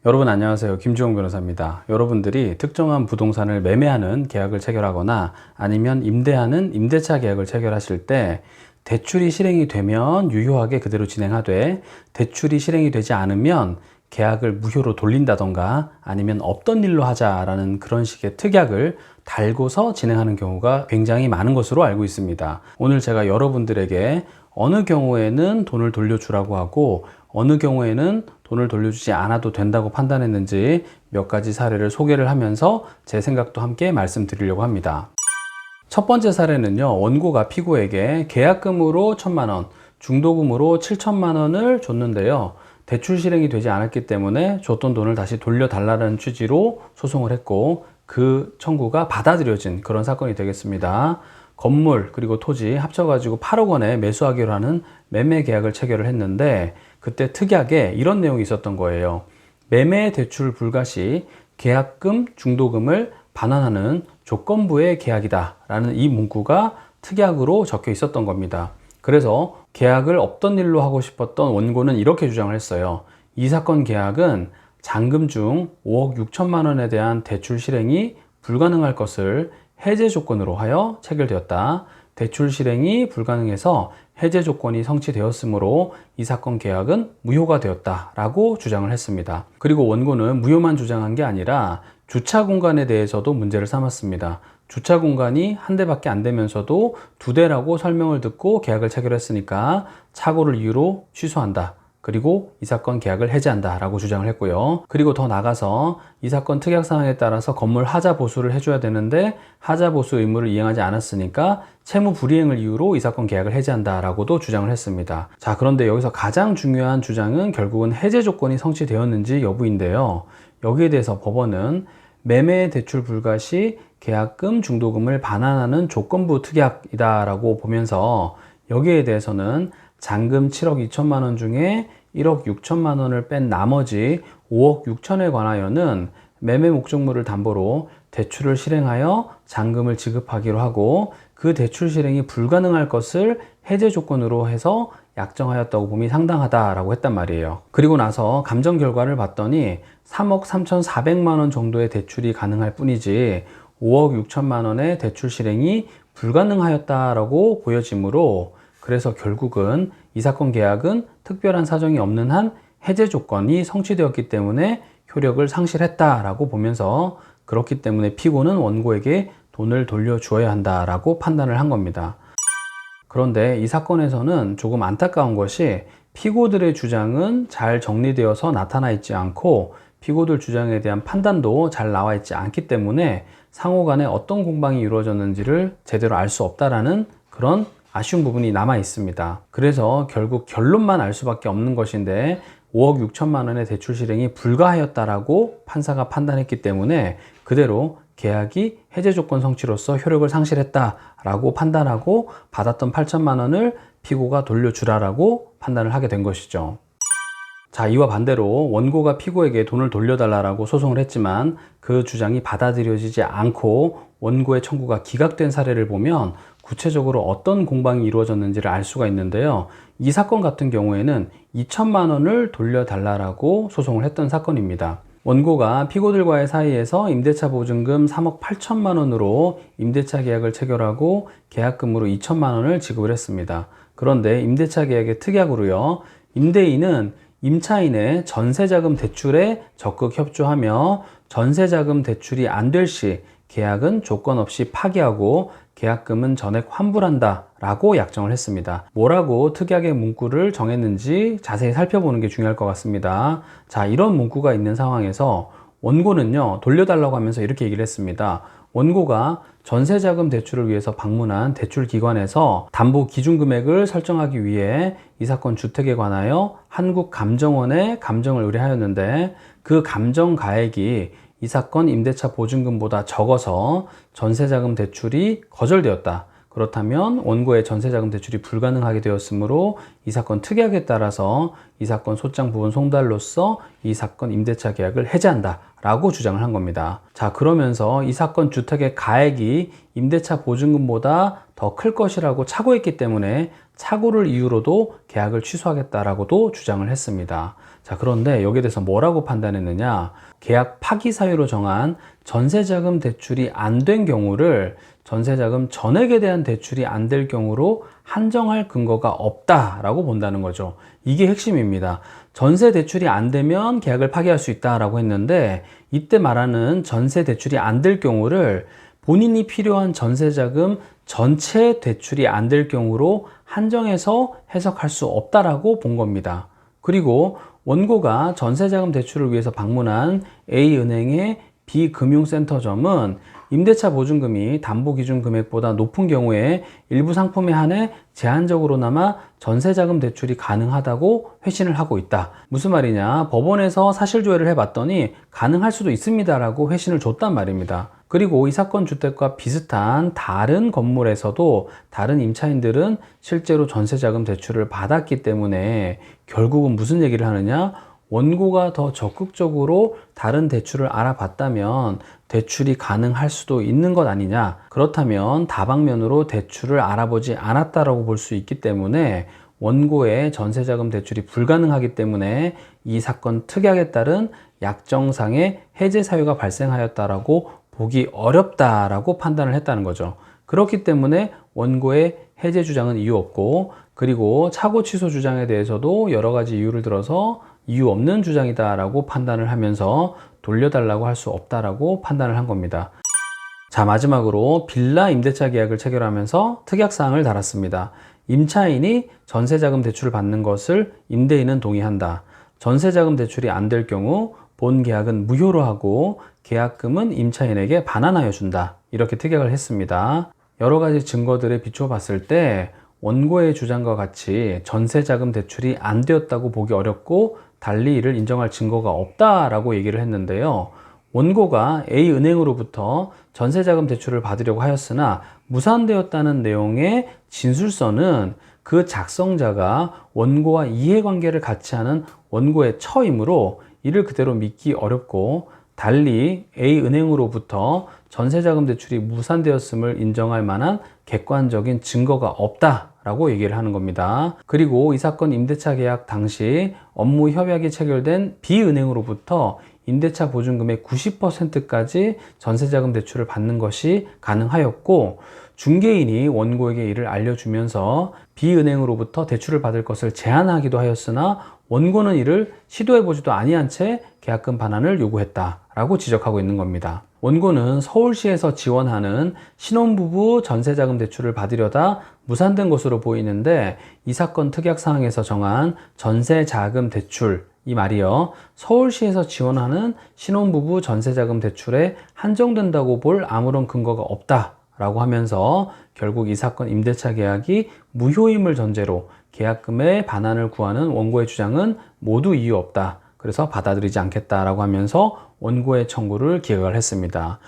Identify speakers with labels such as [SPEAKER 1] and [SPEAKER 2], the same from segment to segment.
[SPEAKER 1] 여러분 안녕하세요. 김주홍 변호사입니다. 여러분들이 특정한 부동산을 매매하는 계약을 체결하거나 아니면 임대하는 임대차 계약을 체결하실 때 대출이 실행이 되면 유효하게 그대로 진행하되 대출이 실행이 되지 않으면 계약을 무효로 돌린다던가 아니면 없던 일로 하자라는 그런 식의 특약을 달고서 진행하는 경우가 굉장히 많은 것으로 알고 있습니다. 오늘 제가 여러분들에게 어느 경우에는 돈을 돌려주라고 하고 어느 경우에는 돈을 돌려주지 않아도 된다고 판단했는지 몇 가지 사례를 소개를 하면서 제 생각도 함께 말씀드리려고 합니다. 첫 번째 사례는요, 원고가 피고에게 계약금으로 1,000만 원, 중도금으로 7천만 원을 줬는데요. 대출 실행이 되지 않았기 때문에 줬던 돈을 다시 돌려달라는 취지로 소송을 했고 그 청구가 받아들여진 그런 사건이 되겠습니다. 건물 그리고 토지 합쳐가지고 8억 원에 매수하기로 하는 매매 계약을 체결을 했는데 그때 특약에 이런 내용이 있었던 거예요. 매매 대출 불가 시 계약금, 중도금을 반환하는 조건부의 계약이다 라는 이 문구가 특약으로 적혀 있었던 겁니다. 그래서 계약을 없던 일로 하고 싶었던 원고는 이렇게 주장을 했어요. 이 사건 계약은 잔금 중 5억 6천만 원에 대한 대출 실행이 불가능할 것을 해제 조건으로 하여 체결되었다. 대출 실행이 불가능해서 해제 조건이 성취되었으므로 이 사건 계약은 무효가 되었다 라고 주장을 했습니다. 그리고 원고는 무효만 주장한 게 아니라 주차 공간에 대해서도 문제를 삼았습니다. 주차 공간이 한 대밖에 안 되면서도 2대라고 설명을 듣고 계약을 체결했으니까 착오를 이유로 취소한다. 그리고 이 사건 계약을 해지한다 라고 주장을 했고요. 그리고 더 나가서 이 사건 특약사항에 따라서 건물 하자 보수를 해줘야 되는데 하자 보수 의무를 이행하지 않았으니까 채무 불이행을 이유로 이 사건 계약을 해지한다 라고도 주장을 했습니다. 자, 그런데 여기서 가장 중요한 주장은 결국은 해제 조건이 성취되었는지 여부인데요. 여기에 대해서 법원은 매매 대출 불가 시 계약금, 중도금을 반환하는 조건부 특약이다 라고 보면서 여기에 대해서는 잔금 7억 2천만 원 중에 1억 6천만 원을 뺀 나머지 5억 6천에 관하여는 매매 목적물을 담보로 대출을 실행하여 잔금을 지급하기로 하고 그 대출 실행이 불가능할 것을 해제 조건으로 해서 약정하였다고 봄이 상당하다라고 했단 말이에요. 그리고 나서 감정 결과를 봤더니 3억 3,400만 원 정도의 대출이 가능할 뿐이지 5억 6천만 원의 대출 실행이 불가능하였다라고 보여지므로 그래서 결국은 이 사건 계약은 특별한 사정이 없는 한 해제 조건이 성취되었기 때문에 효력을 상실했다라고 보면서 그렇기 때문에 피고는 원고에게 돈을 돌려주어야 한다라고 판단을 한 겁니다. 그런데 이 사건에서는 조금 안타까운 것이 피고들의 주장은 잘 정리되어서 나타나 있지 않고 피고들 주장에 대한 판단도 잘 나와 있지 않기 때문에 상호 간에 어떤 공방이 이루어졌는지를 제대로 알 수 없다라는 그런 아쉬운 부분이 남아 있습니다. 그래서 결국 결론만 알 수밖에 없는 것인데 5억 6천만 원의 대출 실행이 불가하였다라고 판사가 판단했기 때문에 그대로 계약이 해제 조건 성취로서 효력을 상실했다라고 판단하고 받았던 8천만 원을 피고가 돌려주라라고 판단을 하게 된 것이죠. 자, 이와 반대로 원고가 피고에게 돈을 돌려달라고 소송을 했지만 그 주장이 받아들여지지 않고 원고의 청구가 기각된 사례를 보면 구체적으로 어떤 공방이 이루어졌는지를 알 수가 있는데요. 이 사건 같은 경우에는 2천만 원을 돌려달라고 소송을 했던 사건입니다. 원고가 피고들과의 사이에서 임대차 보증금 3억 8천만 원으로 임대차 계약을 체결하고 계약금으로 2천만 원을 지급을 했습니다. 그런데 임대차 계약의 특약으로요. 임대인은 임차인의 전세자금 대출에 적극 협조하며 전세자금 대출이 안 될 시 계약은 조건 없이 파기하고 계약금은 전액 환불한다 라고 약정을 했습니다. 뭐라고 특약의 문구를 정했는지 자세히 살펴보는 게 중요할 것 같습니다. 자, 이런 문구가 있는 상황에서 원고는요 돌려달라고 하면서 이렇게 얘기를 했습니다. 원고가 전세자금 대출을 위해서 방문한 대출기관에서 담보 기준금액을 설정하기 위해 이 사건 주택에 관하여 한국감정원에 감정을 의뢰하였는데 그 감정 가액이 이 사건 임대차 보증금보다 적어서 전세자금 대출이 거절되었다. 그렇다면 원고의 전세자금 대출이 불가능하게 되었으므로 이 사건 특약에 따라서 이 사건 소장 부분 송달로서 이 사건 임대차 계약을 해제한다 라고 주장을 한 겁니다. 자, 그러면서 이 사건 주택의 가액이 임대차 보증금보다 더 클 것이라고 착오했기 때문에 착오를 이유로도 계약을 취소하겠다라고도 주장을 했습니다. 자, 그런데 여기에 대해서 뭐라고 판단했느냐? 계약 파기 사유로 정한 전세자금 대출이 안 된 경우를 전세자금 전액에 대한 대출이 안 될 경우로 한정할 근거가 없다라고 본다는 거죠. 이게 핵심입니다. 전세 대출이 안 되면 계약을 파기할 수 있다라고 했는데, 이때 말하는 전세 대출이 안 될 경우를 본인이 필요한 전세자금 전체 대출이 안 될 경우로 한정해서 해석할 수 없다라고 본 겁니다. 그리고 원고가 전세자금 대출을 위해서 방문한 A은행의 B금융센터점은 임대차 보증금이 담보기준 금액보다 높은 경우에 일부 상품에 한해 제한적으로나마 전세자금 대출이 가능하다고 회신을 하고 있다. 무슨 말이냐? 법원에서 사실조회를 해봤더니 가능할 수도 있습니다라고 회신을 줬단 말입니다. 그리고 이 사건 주택과 비슷한 다른 건물에서도 다른 임차인들은 실제로 전세자금 대출을 받았기 때문에 결국은 무슨 얘기를 하느냐? 원고가 더 적극적으로 다른 대출을 알아봤다면 대출이 가능할 수도 있는 것 아니냐. 그렇다면 다방면으로 대출을 알아보지 않았다라고 볼 수 있기 때문에 원고의 전세자금 대출이 불가능하기 때문에 이 사건 특약에 따른 약정상의 해제 사유가 발생하였다라고 보기 어렵다라고 판단을 했다는 거죠. 그렇기 때문에 원고의 해제 주장은 이유 없고, 그리고 착오 취소 주장에 대해서도 여러 가지 이유를 들어서 이유 없는 주장이다라고 판단을 하면서 돌려달라고 할 수 없다라고 판단을 한 겁니다. 자, 마지막으로 빌라 임대차 계약을 체결하면서 특약사항을 달았습니다. 임차인이 전세자금 대출을 받는 것을 임대인은 동의한다. 전세자금 대출이 안 될 경우 본 계약은 무효로 하고 계약금은 임차인에게 반환하여 준다. 이렇게 특약을 했습니다. 여러 가지 증거들에 비춰 봤을 때 원고의 주장과 같이 전세자금 대출이 안 되었다고 보기 어렵고 달리 이를 인정할 증거가 없다라고 얘기를 했는데요. 원고가 A은행으로부터 전세자금 대출을 받으려고 하였으나 무산되었다는 내용의 진술서는 그 작성자가 원고와 이해관계를 같이 하는 원고의 처이므로 이를 그대로 믿기 어렵고, 달리 A은행으로부터 전세자금 대출이 무산되었음을 인정할 만한 객관적인 증거가 없다라고 얘기를 하는 겁니다. 그리고 이 사건 임대차 계약 당시 업무 협약이 체결된 B은행으로부터 임대차 보증금의 90%까지 전세자금 대출을 받는 것이 가능하였고, 중개인이 원고에게 이를 알려주면서 B은행으로부터 대출을 받을 것을 제안하기도 하였으나 원고는 이를 시도해보지도 아니한 채 계약금 반환을 요구했다라고 지적하고 있는 겁니다. 원고는 서울시에서 지원하는 신혼부부 전세자금 대출을 받으려다 무산된 것으로 보이는데, 이 사건 특약사항에서 정한 전세자금 대출, 이 말이요, 서울시에서 지원하는 신혼부부 전세자금 대출에 한정된다고 볼 아무런 근거가 없다라고 하면서 결국 이 사건 임대차 계약이 무효임을 전제로 계약금의 반환을 구하는 원고의 주장은 모두 이유 없다. 그래서 받아들이지 않겠다라고 하면서 원고의 청구를 기각을 했습니다.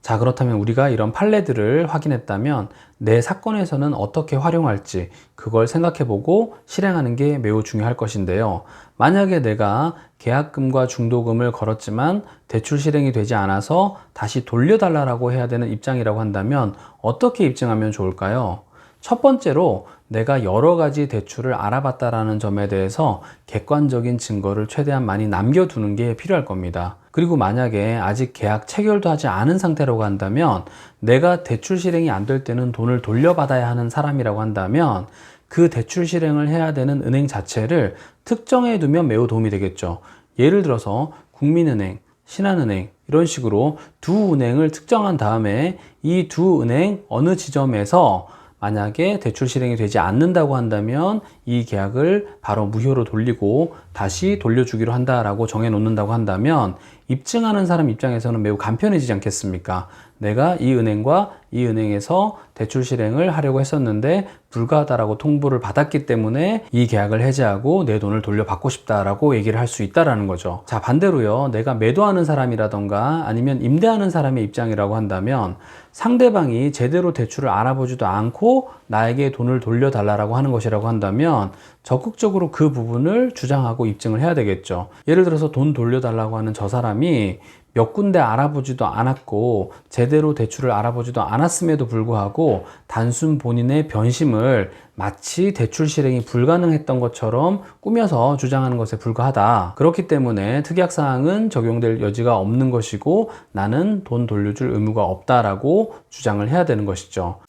[SPEAKER 1] 자, 그렇다면 우리가 이런 판례들을 확인했다면 내 사건에서는 어떻게 활용할지 그걸 생각해보고 실행하는 게 매우 중요할 것인데요. 만약에 내가 계약금과 중도금을 걸었지만 대출 실행이 되지 않아서 다시 돌려달라고 해야 되는 입장이라고 한다면 어떻게 입증하면 좋을까요? 첫 번째로 내가 여러 가지 대출을 알아봤다라는 점에 대해서 객관적인 증거를 최대한 많이 남겨두는 게 필요할 겁니다. 그리고 만약에 아직 계약 체결도 하지 않은 상태라고 한다면, 내가 대출 실행이 안 될 때는 돈을 돌려받아야 하는 사람이라고 한다면 그 대출 실행을 해야 되는 은행 자체를 특정해 두면 매우 도움이 되겠죠. 예를 들어서 국민은행, 신한은행 이런 식으로 두 은행을 특정한 다음에 이 두 은행 어느 지점에서 만약에 대출 실행이 되지 않는다고 한다면 이 계약을 바로 무효로 돌리고 다시 돌려주기로 한다라고 정해 놓는다고 한다면 입증하는 사람 입장에서는 매우 간편해지지 않겠습니까? 내가 이 은행과 이 은행에서 대출 실행을 하려고 했었는데 불가하다라고 통보를 받았기 때문에 이 계약을 해지하고 내 돈을 돌려받고 싶다라고 얘기를 할 수 있다라는 거죠. 자, 반대로요. 내가 매도하는 사람이라던가 아니면 임대하는 사람의 입장이라고 한다면 상대방이 제대로 대출을 알아보지도 않고 나에게 돈을 돌려달라고 하는 것이라고 한다면 적극적으로 그 부분을 주장하고 입증을 해야 되겠죠. 예를 들어서 돈 돌려달라고 하는 저 사람이 몇 군데 알아보지도 않았고 제대로 대출을 알아보지도 않았음에도 불구하고 단순 본인의 변심을 마치 대출 실행이 불가능했던 것처럼 꾸며서 주장하는 것에 불과하다. 그렇기 때문에 특약사항은 적용될 여지가 없는 것이고 나는 돈 돌려줄 의무가 없다라고 주장을 해야 되는 것이죠.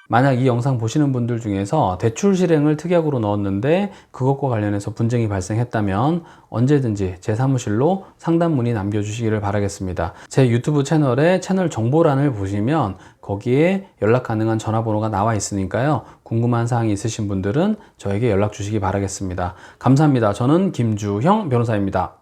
[SPEAKER 1] 만약 이 영상 보시는 분들 중에서 대출 실행을 특약으로 넣었는데 그것과 관련해서 분쟁이 발생했다면 언제든지 제 사무실로 상담 문의 남겨주시기를 바라겠습니다. 제 유튜브 채널에 채널 정보란을 보시면 거기에 연락 가능한 전화번호가 나와 있으니까요. 궁금한 사항이 있으신 분들은 저에게 연락 주시기 바라겠습니다. 감사합니다. 저는 김주형 변호사입니다.